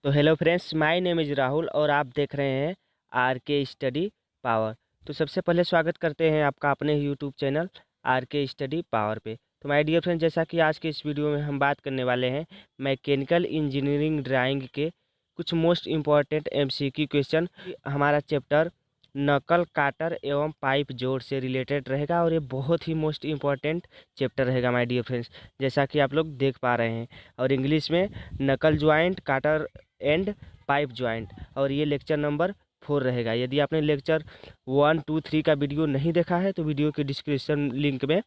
तो hello friends, my name is Rahul और आप देख रहे हैं आर के स्टडी पावर। तो सबसे पहले स्वागत करते हैं आपका अपने यूट्यूब चैनल आर के स्टडी पावर पे। तो माय डियर फ्रेंड्स, जैसा कि आज के इस वीडियो में हम बात करने वाले हैं मैकेनिकल इंजीनियरिंग ड्राइंग के कुछ मोस्ट इम्पॉर्टेंट एमसीक्यू क्वेश्चन। हमारा चैप्टर नकल काटर एवं पाइप जोड़ से रिलेटेड रहेगा और ये बहुत ही मोस्ट इम्पॉर्टेंट चैप्टर रहेगा माय डियर फ्रेंड्स, जैसा कि आप लोग देख पा रहे हैं। और इंग्लिश में नकल joint, Carter and pipe joint, और ये लेक्चर नंबर 4 रहेगा। यदि आपने लेक्चर 1, 2, 3 का वीडियो नहीं देखा है तो वीडियो के डिस्क्रिप्शन लिंक में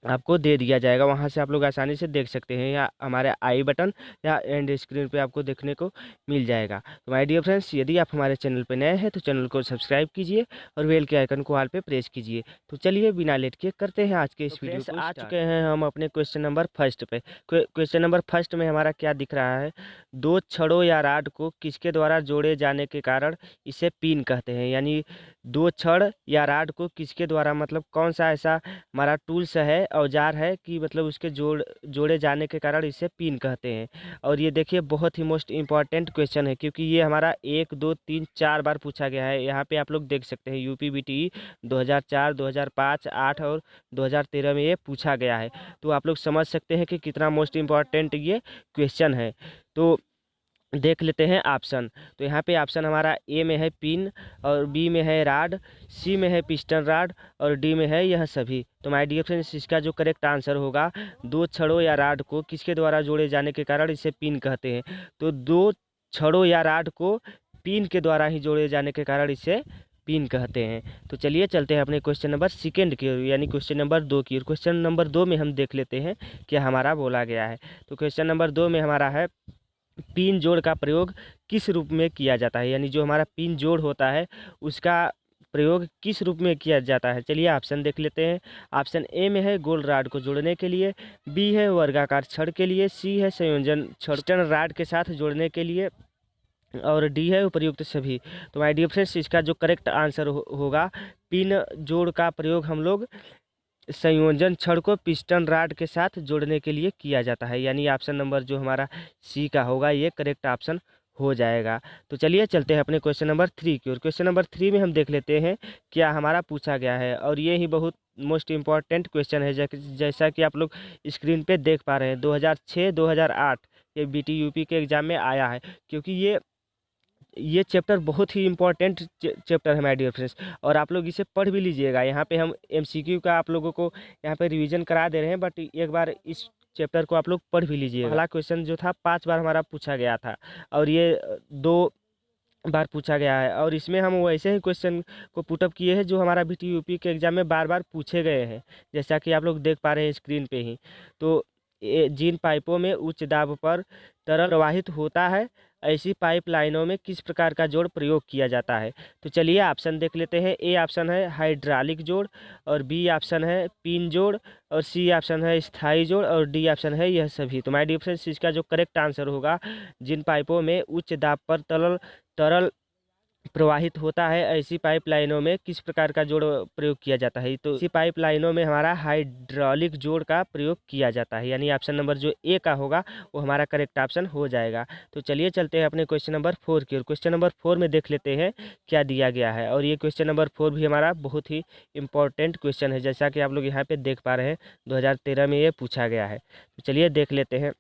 आपको दे दिया जाएगा, वहां से आप लोग आसानी से देख सकते हैं, या हमारे आई बटन या एंड स्क्रीन पे आपको देखने को मिल जाएगा। तो माय डियर फ्रेंड्स, यदि आप हमारे चैनल पे नए हैं तो चैनल को सब्सक्राइब कीजिए और बेल के आइकन को ऑल पे प्रेस कीजिए। तो चलिए बिना लेट के करते हैं आज के इस वीडियो को। आ चुके हैं हम अपने क्वेश्चन नंबर फर्स्ट पे। क्वेश्चन नंबर फर्स्ट में हमारा क्या दिख रहा है, दो छड़ों या राड को किसके द्वारा जोड़े जाने के कारण इसे पिन कहते हैं। यानी दो छड़ या राड को किसके द्वारा, मतलब कौन सा ऐसा हमारा टूल्स है, औजार है कि मतलब उसके जोड़े जाने के कारण इसे पिन कहते हैं। और ये देखिए बहुत ही मोस्ट इम्पॉर्टेंट क्वेश्चन है, क्योंकि ये हमारा 1, 2, 3, 4 बार पूछा गया है। यहाँ पे आप लोग देख सकते हैं यूपीबीटी 2004, 2005, 8 और 2013 में ये पूछा गया है। तो आप लोग समझ सकते हैं कि कितना मोस्ट इम्पॉर्टेंट ये क्वेश्चन है। तो देख लेते हैं ऑप्शन। तो यहाँ पे ऑप्शन हमारा ए में है पिन, और बी में है राड, सी में है पिस्टन राड, और डी में है यह सभी। तो माय डियर फ्रेंड्स, इसका जो करेक्ट आंसर होगा, दो छड़ों या राड को किसके द्वारा जोड़े जाने के कारण इसे पिन कहते हैं। तो दो छड़ों या राड को पिन के द्वारा ही जोड़े जाने के कारण इसे पिन कहते हैं। तो चलिए चलते हैं अपने क्वेश्चन नंबर सेकेंड की ओर, यानी क्वेश्चन नंबर 2 की ओर। क्वेश्चन नंबर 2 में हम देख लेते हैं क्या हमारा बोला गया है। तो क्वेश्चन नंबर 2 में हमारा है पिन जोड़ का प्रयोग किस रूप में किया जाता है। यानी जो हमारा पिन जोड़ होता है उसका प्रयोग किस रूप में किया जाता है। चलिए ऑप्शन देख लेते हैं। ऑप्शन ए में है गोल राड को जोड़ने के लिए, बी है वर्गाकार छड़ के लिए, सी है संयोजन छड़ राड के साथ जोड़ने के लिए, और डी है उपयुक्त सभी। तो माय डियर फ्रेंड्स, इसका जो करेक्ट आंसर होगा, पिन जोड़ का प्रयोग हम लोग संयोजन छड़ को पिस्टन राड के साथ जोड़ने के लिए किया जाता है। यानी ऑप्शन नंबर जो हमारा सी का होगा ये करेक्ट ऑप्शन हो जाएगा। तो चलिए चलते हैं अपने क्वेश्चन नंबर 3 की ओर। क्वेश्चन नंबर 3 में हम देख लेते हैं क्या हमारा पूछा गया है, और ये ही बहुत मोस्ट इम्पॉर्टेंट क्वेश्चन है। जैसा कि आप लोग स्क्रीन पे देख पा रहे हैं, 2006, 2008 ये बीटीयूपी के एग्जाम में आया है, क्योंकि ये चैप्टर बहुत ही इम्पोर्टेंट चैप्टर है माय डियर फ्रेंड्स, और आप लोग इसे पढ़ भी लीजिएगा। यहाँ पे हम एमसीक्यू का आप लोगों को यहाँ पे रिवीजन करा दे रहे हैं, बट एक बार इस चैप्टर को आप लोग पढ़ भी लीजिएगा। पहला क्वेश्चन जो था 5 बार हमारा पूछा गया था, और ये 2 बार पूछा गया है, और इसमें हम वैसे ही क्वेश्चन को पुटअप किए हैं जो हमारा बीटीयूपी के एग्जाम में बार बार पूछे गए हैं, जैसा कि आप लोग देख पा रहे हैं स्क्रीन पे ही। तो जिन पाइपों में उच्च दाब पर तरल प्रवाहित होता है, ऐसी पाइप लाइनों में किस प्रकार का जोड़ प्रयोग किया जाता है। तो चलिए ऑप्शन देख लेते हैं। ए ऑप्शन है हाइड्रालिक जोड़, और बी ऑप्शन है पिन जोड़, और सी ऑप्शन है स्थायी जोड़, और डी ऑप्शन है यह सभी। तो माय डियर फ्रेंड्स, इसका जो करेक्ट आंसर होगा, जिन पाइपों में उच्च दाब पर तरल प्रवाहित होता है, ऐसी पाइप लाइनों में किस प्रकार का जोड़ प्रयोग किया जाता है। तो इसी पाइप लाइनों में हमारा हाइड्रोलिक जोड़ का प्रयोग किया जाता है। यानी ऑप्शन नंबर जो ए का होगा वो हमारा करेक्ट ऑप्शन हो जाएगा। तो चलिए चलते हैं अपने क्वेश्चन नंबर 4 की ओर। क्वेश्चन नंबर 4 में देख लेते हैं क्या दिया गया है, और ये क्वेश्चन नंबर 4 भी हमारा बहुत ही इंपॉर्टेंट क्वेश्चन है, जैसा कि आप लोग यहाँ पे देख पा रहे हैं 2013 में ये पूछा गया है। तो चलिए देख लेते हैं,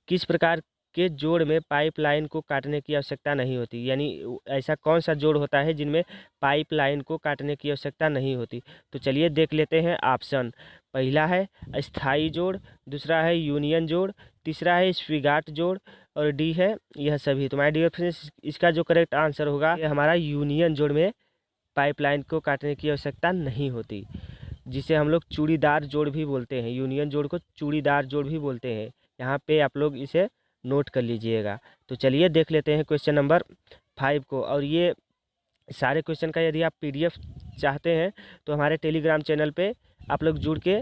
किस प्रकार के जोड़ में पाइपलाइन को काटने की आवश्यकता नहीं होती। यानी ऐसा कौन सा जोड़ होता है जिनमें पाइपलाइन को काटने की आवश्यकता नहीं होती। तो चलिए देख लेते हैं ऑप्शन। पहला है स्थायी जोड़, दूसरा है यूनियन जोड़, तीसरा है स्वीगाट जोड़, और डी है यह सभी। तो माय डियर फ्रेंड्स, इसका जो करेक्ट आंसर होगा ये हमारा यूनियन जोड़ में पाइपलाइन को काटने की आवश्यकता नहीं होती, जिसे हम लोग चूड़ीदार जोड़ भी बोलते हैं। यूनियन जोड़ को चूड़ीदार जोड़ भी बोलते हैं। यहाँ पे आप लोग इसे नोट कर लीजिएगा। तो चलिए देख लेते हैं क्वेश्चन नंबर 5 को, और ये सारे क्वेश्चन का यदि आप पीडीएफ चाहते हैं तो हमारे टेलीग्राम चैनल पे आप लोग जुड़ के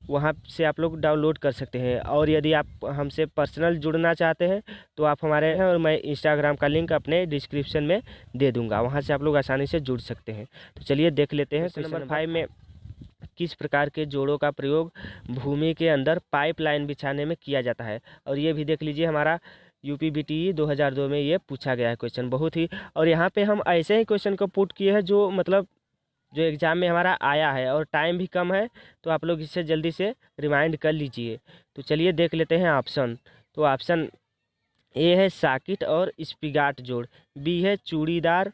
वहाँ से आप लोग डाउनलोड कर सकते हैं। और यदि आप हमसे पर्सनल जुड़ना चाहते हैं तो आप हमारे हैं, और मैं इंस्टाग्राम का लिंक अपने डिस्क्रिप्शन में दे दूँगा, वहाँ से आप लोग आसानी से जुड़ सकते हैं। तो चलिए देख लेते हैं क्वेश्चन नंबर 5 में किस प्रकार के जोड़ों का प्रयोग भूमि के अंदर पाइपलाइन बिछाने में किया जाता है। और ये भी देख लीजिए, हमारा यूपी बीटीई 2002 में ये पूछा गया है क्वेश्चन बहुत ही। और यहाँ पे हम ऐसे ही क्वेश्चन को पुट किए हैं जो मतलब जो एग्ज़ाम में हमारा आया है, और टाइम भी कम है, तो आप लोग इससे जल्दी से रिमाइंड कर लीजिए। तो चलिए देख लेते हैं ऑप्शन। तो ऑप्शन ए है साकिट और स्पिगाट जोड़, बी है चूड़ीदार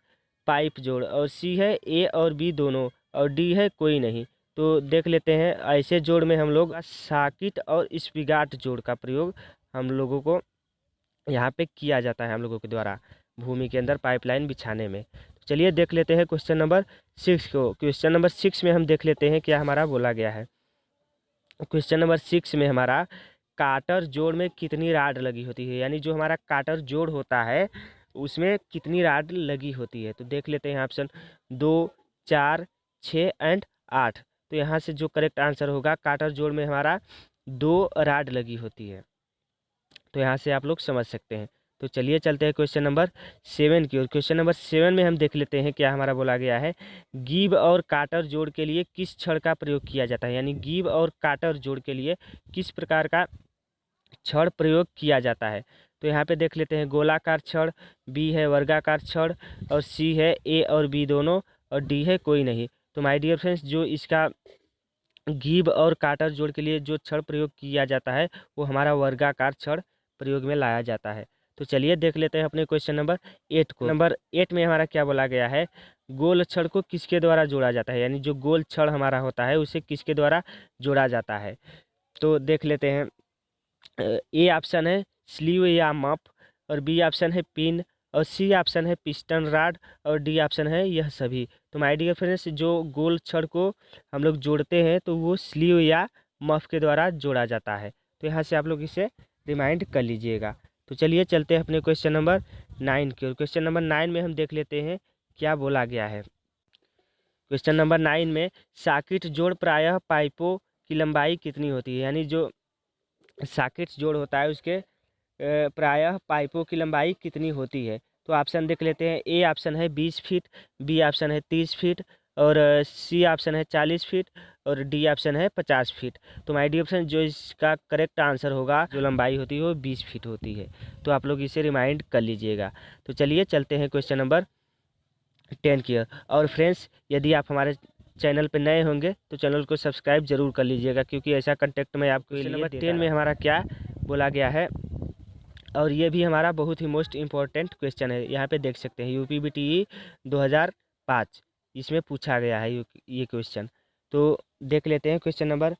पाइप जोड़, और सी है ए और बी दोनों, और डी है कोई नहीं। तो देख लेते हैं ऐसे जोड़ में हम लोग साकिट और स्पिगाट जोड़ का प्रयोग हम लोगों को यहाँ पे किया जाता है, हम लोगों के द्वारा भूमि के अंदर पाइपलाइन बिछाने में। तो चलिए देख लेते हैं क्वेश्चन नंबर 6 को। क्वेश्चन नंबर 6 में हम देख लेते हैं क्या हमारा बोला गया है। क्वेश्चन नंबर 6 में हमारा काटर जोड़ में कितनी राड लगी होती है, यानी जो हमारा काटर जोड़ होता है उसमें कितनी राड लगी होती है। तो देख लेते हैं ऑप्शन 2, 4, 6 एंड 8। तो यहाँ से जो करेक्ट आंसर होगा, काटर जोड़ में हमारा 2 राड लगी होती है। तो यहाँ से आप लोग समझ सकते हैं। तो चलिए चलते हैं क्वेश्चन नंबर 7 की ओर। क्वेश्चन नंबर 7 में हम देख लेते हैं क्या हमारा बोला गया है। गिव और काटर जोड़ के लिए किस छड़ का प्रयोग किया जाता है, यानी गिव और काटर जोड़ के लिए किस प्रकार का छड़ प्रयोग किया जाता है। तो यहाँ पे देख लेते हैं गोलाकार छड़, बी है वर्गाकार छड़, और सी है ए और बी दोनों, और डी है कोई नहीं। तो माय डियर फ्रेंड्स, जो इसका गिव और काटर जोड़ के लिए जो छड़ प्रयोग किया जाता है वो हमारा वर्गाकार छड़ प्रयोग में लाया जाता है। तो चलिए देख लेते हैं अपने क्वेश्चन नंबर 8 को। नंबर 8 में हमारा क्या बोला गया है, गोल छड़ को किसके द्वारा जोड़ा जाता है, यानी जो गोल छड़ हमारा होता है उसे किसके द्वारा जोड़ा जाता है। तो देख लेते हैं, ए ऑप्शन है स्लीव या मफ, और बी ऑप्शन है पिन, और सी ऑप्शन है पिस्टन राड, और डी ऑप्शन है यह सभी। तो माय डियर फ्रेंड्स, जो गोल छड़ को हम लोग जोड़ते हैं तो वो स्लीव या मफ के द्वारा जोड़ा जाता है। तो यहाँ से आप लोग इसे रिमाइंड कर लीजिएगा। तो चलिए चलते हैं अपने क्वेश्चन नंबर 9 की ओर। क्वेश्चन नंबर 9 में हम देख लेते हैं क्या बोला गया है। क्वेश्चन नंबर 9 में साकिट जोड़ प्रायः पाइपों की लंबाई कितनी होती है, यानी जो साकिट जोड़ होता है उसके प्रायः पाइपों की लंबाई कितनी होती है। तो ऑप्शन देख लेते हैं, ए ऑप्शन है 20 फीट, बी ऑप्शन है 30 फीट, और सी ऑप्शन है 40 फीट, और डी ऑप्शन है 50 फीट। तो माय डियर फ्रेंड, जो इसका करेक्ट आंसर होगा, जो लंबाई होती है वो 20 फीट होती है। तो आप लोग इसे रिमाइंड कर लीजिएगा। तो चलिए चलते हैं क्वेश्चन नंबर 10 की ओर। और फ्रेंड्स, यदि आप हमारे चैनल पे नए होंगे तो चैनल को सब्सक्राइब जरूर कर लीजिएगा, क्योंकि ऐसा कंटेंट मैं आपको क्वेश्चन नंबर 10 में हमारा क्या बोला गया है, और ये भी हमारा बहुत ही मोस्ट इम्पोर्टेंट क्वेश्चन है। यहाँ पे देख सकते हैं यूपी बीटीई 2005 इसमें पूछा गया है ये क्वेश्चन। तो देख लेते हैं क्वेश्चन नंबर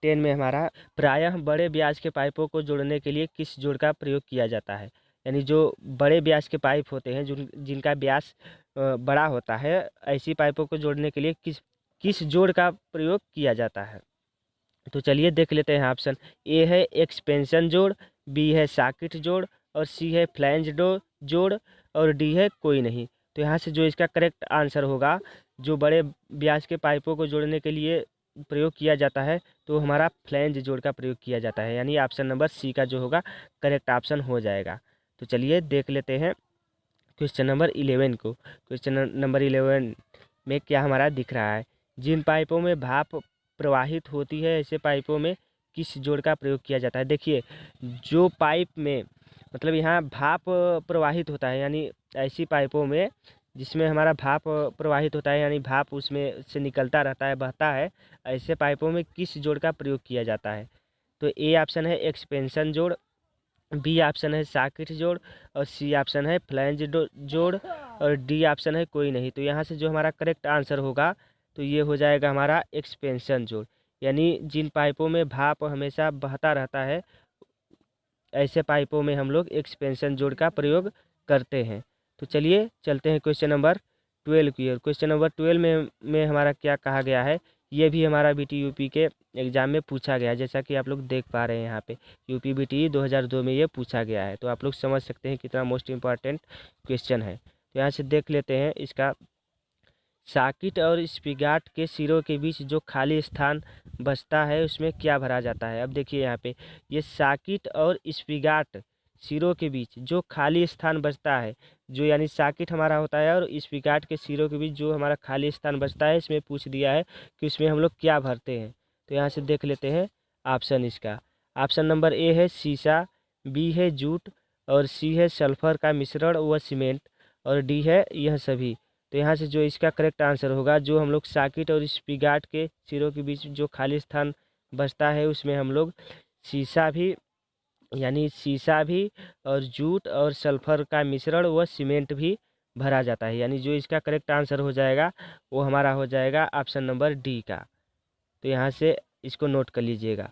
10 में हमारा, प्रायः बड़े ब्याज के पाइपों को जोड़ने के लिए किस जोड़ का प्रयोग किया जाता है, यानी जो बड़े ब्याज के पाइप होते हैं जिनका ब्यास बड़ा होता है, ऐसी पाइपों को जोड़ने के लिए किस जोड़ का प्रयोग किया जाता है। तो चलिए देख लेते हैं ऑप्शन। ए है एक्सपेंशन जोड़, बी है साकिट जोड़, और सी है फ्लैंज जोड़, और डी है कोई नहीं। तो यहाँ से जो इसका करेक्ट आंसर होगा, जो बड़े ब्यास के पाइपों को जोड़ने के लिए प्रयोग किया जाता है, तो हमारा फ्लैंज जोड़ का प्रयोग किया जाता है, यानी ऑप्शन नंबर सी का जो होगा करेक्ट ऑप्शन हो जाएगा। तो चलिए देख लेते हैं क्वेश्चन नंबर 11 को। क्वेश्चन नंबर 11 में क्या हमारा दिख रहा है, जिन पाइपों में भाप प्रवाहित होती है ऐसे पाइपों में किस जोड़ का प्रयोग किया जाता है। देखिए, जो पाइप में मतलब यहाँ भाप प्रवाहित होता है, यानी ऐसी पाइपों में जिसमें हमारा भाप प्रवाहित होता है, यानी भाप उसमें से निकलता रहता है, बहता है, ऐसे पाइपों में किस जोड़ का प्रयोग किया जाता है। तो ए ऑप्शन है एक्सपेंशन जोड़, बी ऑप्शन है साकिट जोड़, और सी ऑप्शन है फ्लैंज जोड़, और डी ऑप्शन है कोई नहीं। तो यहाँ से जो हमारा करेक्ट आंसर होगा तो ये हो जाएगा हमारा एक्सपेंशन जोड़, यानी जिन पाइपों में भाप हमेशा बहता रहता है ऐसे पाइपों में हम लोग एक्सपेंशन जोड़ का प्रयोग करते हैं। तो चलिए चलते हैं क्वेश्चन नंबर 12 की ओर। क्वेश्चन नंबर 12 में हमारा क्या कहा गया है, ये भी हमारा बीटी यूपी के एग्ज़ाम में पूछा गया है, जैसा कि आप लोग देख पा रहे हैं यहाँ पे यूपी बीटी 2002 में ये पूछा गया है। तो आप लोग समझ सकते हैं कितना मोस्ट इम्पॉर्टेंट क्वेश्चन है। तो यहाँ से देख लेते हैं इसका, साकिट और स्पिगाट के सिरों के बीच जो खाली स्थान बचता है उसमें क्या भरा जाता है। अब देखिए यहाँ पे, ये साकिट और स्पिगाट सिरों के बीच जो खाली स्थान बचता है, जो यानी साकिट हमारा होता है और स्पिगाट के सिरों के बीच जो हमारा खाली स्थान बचता है, इसमें पूछ दिया है कि उसमें हम लोग क्या भरते हैं। तो यहाँ से देख लेते हैं ऑप्शन इसका। ऑप्शन नंबर ए है शीशा, बी है जूट, और सी है सल्फर का मिश्रण व सीमेंट, और डी है यह सभी। तो यहाँ से जो इसका करेक्ट आंसर होगा, जो हम लोग सॉकेट और स्पिगाट के सिरों के बीच जो खाली स्थान बचता है उसमें हम लोग शीशा भी, यानी शीशा भी और जूट और सल्फर का मिश्रण व सीमेंट भी भरा जाता है। यानी जो इसका करेक्ट आंसर हो जाएगा वो हमारा हो जाएगा ऑप्शन नंबर डी का। तो यहाँ से इसको नोट कर लीजिएगा।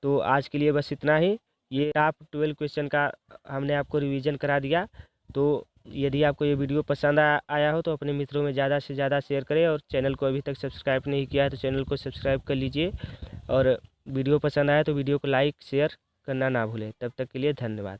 तो आज के लिए बस इतना ही। ये टॉप 12 क्वेश्चन का हमने आपको रिवीजन करा दिया। तो यदि आपको ये वीडियो पसंद आया हो तो अपने मित्रों में ज़्यादा से ज़्यादा शेयर करें, और चैनल को अभी तक सब्सक्राइब नहीं किया है तो चैनल को सब्सक्राइब कर लीजिए, और वीडियो पसंद आया तो वीडियो को लाइक शेयर करना ना भूलें। तब तक के लिए धन्यवाद।